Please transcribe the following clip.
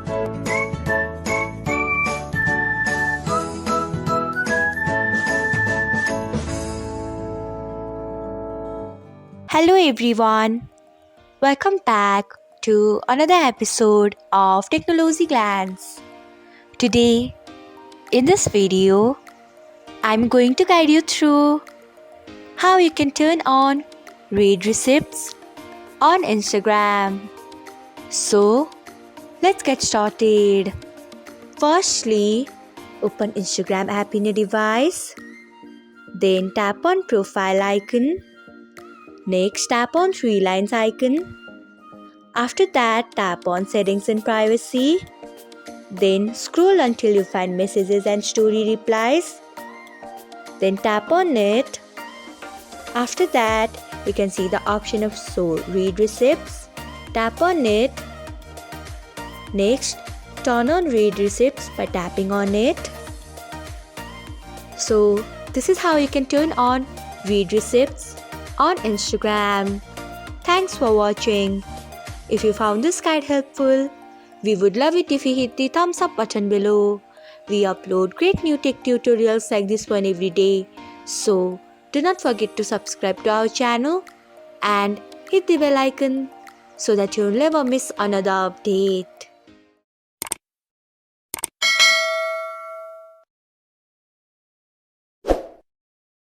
Hello everyone, welcome back to another episode of Technologyglance. Today, in this video, I'm going to guide you through how you can turn on read receipts on Instagram. So, let's get started. Firstly, open Instagram app in your device. Then tap on profile icon. Next, tap on three lines icon. After that, tap on settings and privacy. Then scroll until you find messages and story replies. Then tap on it. After that, you can see the option of show read receipts. Tap on it. Next, turn on read receipts by tapping on it. So, this is how you can turn on read receipts on Instagram. Thanks for watching. If you found this guide helpful, we would love it if you hit the thumbs up button below. We upload great new tech tutorials like this one every day. So, do not forget to subscribe to our channel and hit the bell icon so that you'll never miss another update.